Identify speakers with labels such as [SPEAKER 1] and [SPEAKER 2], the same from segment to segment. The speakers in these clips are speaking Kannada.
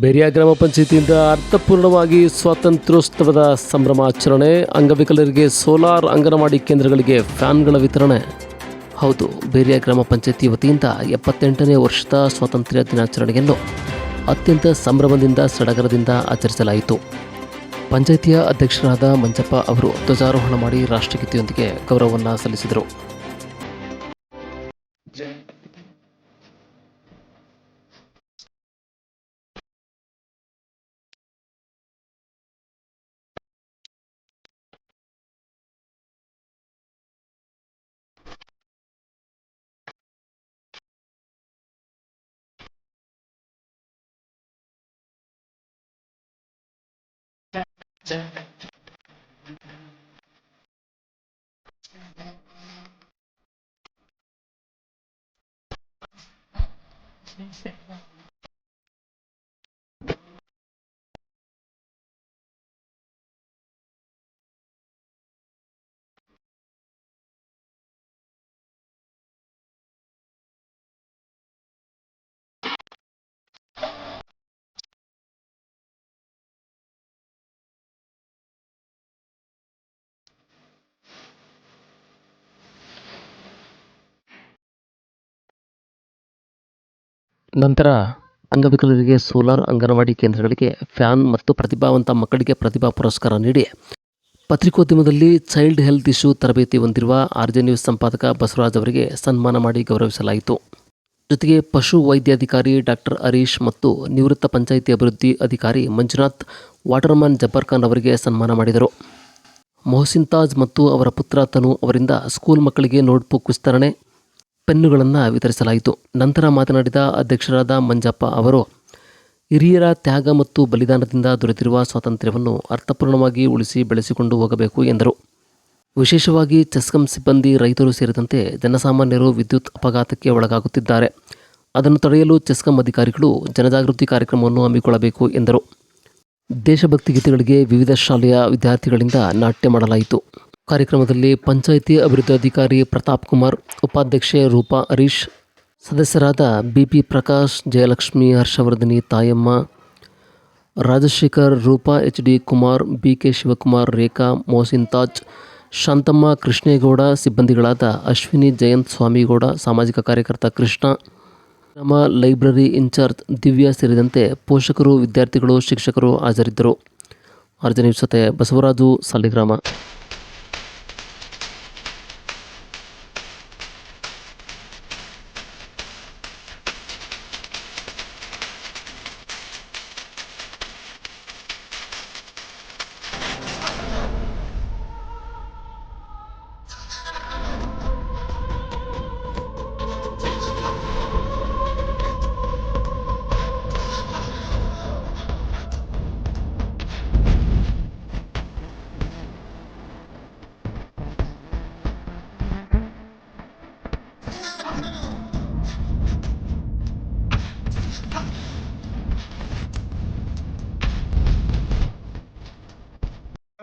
[SPEAKER 1] ಬೇರಿಯ ಗ್ರಾಮ ಪಂಚಾಯಿತಿಯಿಂದ ಅರ್ಥಪೂರ್ಣವಾಗಿ ಸ್ವಾತಂತ್ರ್ಯೋತ್ಸವದ ಸಂಭ್ರಮಾಚರಣೆ. ಅಂಗವಿಕಲರಿಗೆ ಸೋಲಾರ್ ಅಂಗನವಾಡಿ ಕೇಂದ್ರಗಳಿಗೆ ಫ್ಯಾನ್ಗಳ ವಿತರಣೆ. ಹೌದು, ಬೇರಿಯ ಗ್ರಾಮ ಪಂಚಾಯಿತಿ ವತಿಯಿಂದ 78ನೇ ವರ್ಷದ ಸ್ವಾತಂತ್ರ್ಯ ದಿನಾಚರಣೆಯನ್ನು ಅತ್ಯಂತ ಸಂಭ್ರಮದಿಂದ ಸಡಗರದಿಂದ ಆಚರಿಸಲಾಯಿತು. ಪಂಚಾಯಿತಿಯ ಅಧ್ಯಕ್ಷರಾದ ಮಂಜಪ್ಪ ಅವರು ಧ್ವಜಾರೋಹಣ ಮಾಡಿ ರಾಷ್ಟ್ರಗೀತೆಯೊಂದಿಗೆ ಗೌರವವನ್ನು ಸಲ್ಲಿಸಿದರು. ನಂತರ ಅಂಗವಿಕಲರಿಗೆ ಸೋಲಾರ್ ಅಂಗನವಾಡಿ ಕೇಂದ್ರಗಳಿಗೆ ಫ್ಯಾನ್ ಮತ್ತು ಪ್ರತಿಭಾವಂತ ಮಕ್ಕಳಿಗೆ ಪ್ರತಿಭಾ ಪುರಸ್ಕಾರ ನೀಡಿ ಪತ್ರಿಕೋದ್ಯಮದಲ್ಲಿ ಚೈಲ್ಡ್ ಹೆಲ್ತ್ ಇಶ್ಯೂ ತರಬೇತಿ ಹೊಂದಿರುವ ಆರ್ಜೆ ನ್ಯೂಸ್ ಸಂಪಾದಕ ಬಸವರಾಜ್ ಅವರಿಗೆ ಸನ್ಮಾನ ಮಾಡಿ ಗೌರವಿಸಲಾಯಿತು. ಜೊತೆಗೆ ಪಶು ವೈದ್ಯಾಧಿಕಾರಿ ಡಾಕ್ಟರ್ ಹರೀಶ್ ಮತ್ತು ನಿವೃತ್ತ ಪಂಚಾಯಿತಿ ಅಭಿವೃದ್ಧಿ ಅಧಿಕಾರಿ ಮಂಜುನಾಥ್, ವಾಟರ್ಮನ್ ಜಬ್ಬರ್ ಖಾನ್ ಅವರಿಗೆ ಸನ್ಮಾನ ಮಾಡಿದರು. ಮೊಹಸಿನ್ ತಾಜ್ ಮತ್ತು ಅವರ ಪುತ್ರ ತನು ಅವರಿಂದ ಸ್ಕೂಲ್ ಮಕ್ಕಳಿಗೆ ನೋಟ್ಬುಕ್ ವಿಸ್ತರಣೆ, ಪೆನ್ನುಗಳನ್ನು ವಿತರಿಸಲಾಯಿತು. ನಂತರ ಮಾತನಾಡಿದ ಅಧ್ಯಕ್ಷರಾದ ಮಂಜಪ್ಪ ಅವರು, ಹಿರಿಯರ ತ್ಯಾಗ ಮತ್ತು ಬಲಿದಾನದಿಂದ ದೊರೆತಿರುವ ಸ್ವಾತಂತ್ರ್ಯವನ್ನು ಅರ್ಥಪೂರ್ಣವಾಗಿ ಉಳಿಸಿ ಬೆಳೆಸಿಕೊಂಡು ಹೋಗಬೇಕು ಎಂದರು. ವಿಶೇಷವಾಗಿ ಚೆಸ್ಕಾಂ ಸಿಬ್ಬಂದಿ, ರೈತರು ಸೇರಿದಂತೆ ಜನಸಾಮಾನ್ಯರು ವಿದ್ಯುತ್ ಅಪಘಾತಕ್ಕೆ ಒಳಗಾಗುತ್ತಿದ್ದಾರೆ. ಅದನ್ನು ತಡೆಯಲು ಚೆಸ್ಕಾಂ ಅಧಿಕಾರಿಗಳು ಜನಜಾಗೃತಿ ಕಾರ್ಯಕ್ರಮವನ್ನು ಹಮ್ಮಿಕೊಳ್ಳಬೇಕು ಎಂದರು. ದೇಶಭಕ್ತಿ ಗೀತೆಗಳಿಗೆ ವಿವಿಧ ಶಾಲೆಯ ವಿದ್ಯಾರ್ಥಿಗಳಿಂದ ನಾಟ್ಯ ಮಾಡಲಾಯಿತು. ಕಾರ್ಯಕ್ರಮದಲ್ಲಿ ಪಂಚಾಯಿತಿ ಅಭಿವೃದ್ಧಿ ಅಧಿಕಾರಿ ಪ್ರತಾಪ್ ಕುಮಾರ್, ಉಪಾಧ್ಯಕ್ಷೆ ರೂಪಾ ಹರೀಶ್, ಸದಸ್ಯರಾದ ಬಿಪಿ ಪ್ರಕಾಶ್, ಜಯಲಕ್ಷ್ಮಿ, ಹರ್ಷವರ್ಧಿನಿ, ತಾಯಮ್ಮ, ರಾಜಶೇಖರ್, ರೂಪಾ, ಎಚ್ಡಿ ಕುಮಾರ್, ಬಿಕೆ ಶಿವಕುಮಾರ್, ರೇಖಾ, ಮೊಹಸಿನ್ ತಾಜ್, ಶಾಂತಮ್ಮ, ಕೃಷ್ಣೇಗೌಡ, ಸಿಬ್ಬಂದಿಗಳಾದ ಅಶ್ವಿನಿ, ಜಯಂತ್, ಸ್ವಾಮಿಗೌಡ, ಸಾಮಾಜಿಕ ಕಾರ್ಯಕರ್ತ ಕೃಷ್ಣ, ಗ್ರಾಮ ಲೈಬ್ರರಿ ಇನ್ಚಾರ್ಜ್ ದಿವ್ಯಾ ಸೇರಿದಂತೆ ಪೋಷಕರು, ವಿದ್ಯಾರ್ಥಿಗಳು, ಶಿಕ್ಷಕರು ಹಾಜರಿದ್ದರು. ಆರ್ಜೆ ನ್ಯೂಸ್ ಜೊತೆ ಬಸವರಾಜು, ಸಾಲಿಗ್ರಾಮ.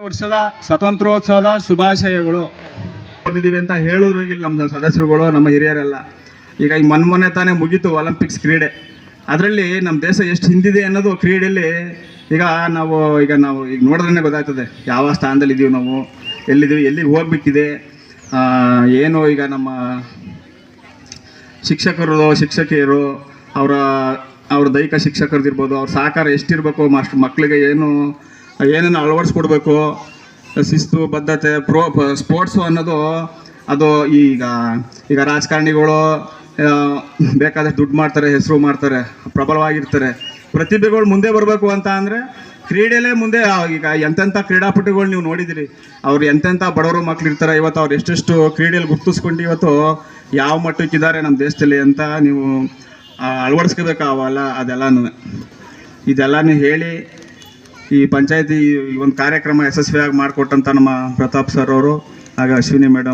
[SPEAKER 2] ವರ್ಷದ ಸ್ವಾತಂತ್ರ್ಯೋತ್ಸವದ ಶುಭಾಶಯಗಳು ಬಂದಿದ್ದೀವಿ ಅಂತ ಹೇಳಿದ್ರು ಇಲ್ಲಿ ನಮ್ಮ ಸದಸ್ಯರುಗಳು, ನಮ್ಮ ಹಿರಿಯರೆಲ್ಲ. ಈಗ ಈ ಮೊನ್ನೆ ತಾನೇ ಮುಗೀತು ಒಲಿಂಪಿಕ್ಸ್ ಕ್ರೀಡೆ. ಅದರಲ್ಲಿ ನಮ್ಮ ದೇಶ ಎಷ್ಟು ಹಿಂದಿದೆ ಅನ್ನೋದು ಕ್ರೀಡೆಯಲ್ಲಿ ಈಗ ನಾವು ನೋಡಿದ್ರೆ ಗೊತ್ತಾಗ್ತದೆ ಯಾವ ಸ್ಥಾನದಲ್ಲಿ ಇದ್ದೀವಿ, ನಾವು ಎಲ್ಲಿದ್ದೀವಿ, ಎಲ್ಲಿಗೆ ಹೋಗ್ಬೇಕಿದೆ, ಏನು. ಈಗ ನಮ್ಮ ಶಿಕ್ಷಕಿಯರು ಅವರ ದೈಹಿಕ ಶಿಕ್ಷಕರದಿರ್ಬೋದು, ಅವ್ರ ಸಹಕಾರ ಎಷ್ಟಿರಬೇಕು, ಮಕ್ಕಳಿಗೆ ಏನೇನು ಅಳವಡಿಸ್ಕೊಡ್ಬೇಕು, ಶಿಸ್ತು, ಬದ್ಧತೆ, ಸ್ಪೋರ್ಟ್ಸು ಅನ್ನೋದು ಅದು ಈಗ ರಾಜಕಾರಣಿಗಳು ಬೇಕಾದಷ್ಟು ದುಡ್ಡು ಮಾಡ್ತಾರೆ, ಹೆಸರು ಮಾಡ್ತಾರೆ, ಪ್ರಬಲವಾಗಿರ್ತಾರೆ. ಪ್ರತಿಭೆಗಳು ಮುಂದೆ ಬರಬೇಕು ಅಂತ ಅಂದರೆ ಕ್ರೀಡೆಯಲ್ಲೇ ಮುಂದೆ. ಈಗ ಎಂತೆಂಥ ಕ್ರೀಡಾಪಟುಗಳು ನೀವು ನೋಡಿದಿರಿ, ಅವ್ರು ಎಂತೆಂಥ ಬಡವರು ಮಕ್ಳು ಇರ್ತಾರೆ. ಇವತ್ತು ಅವ್ರು ಎಷ್ಟೆಷ್ಟು ಕ್ರೀಡೆಯಲ್ಲಿ ಗುರ್ತಿಸ್ಕೊಂಡು ಇವತ್ತು ಯಾವ ಮಟ್ಟಕ್ಕಿದ್ದಾರೆ ನಮ್ಮ ದೇಶದಲ್ಲಿ ಅಂತ ನೀವು ಅಳವಡಿಸ್ಕೋಬೇಕು. ಇದೆಲ್ಲನೂ ಹೇಳಿ ಈ ಪಂಚಾಯತಿ ಒಂದು ಕಾರ್ಯಕ್ರಮ ಯಶಸ್ವಿಯಾಗಿ ಮಾಡಿಕೊಟ್ಟಂಥ ನಮ್ಮ ಪ್ರತಾಪ್ ಸರ್ ಅವರು, ಹಾಗೆ ಅಶ್ವಿನಿ ಮೇಡಮ್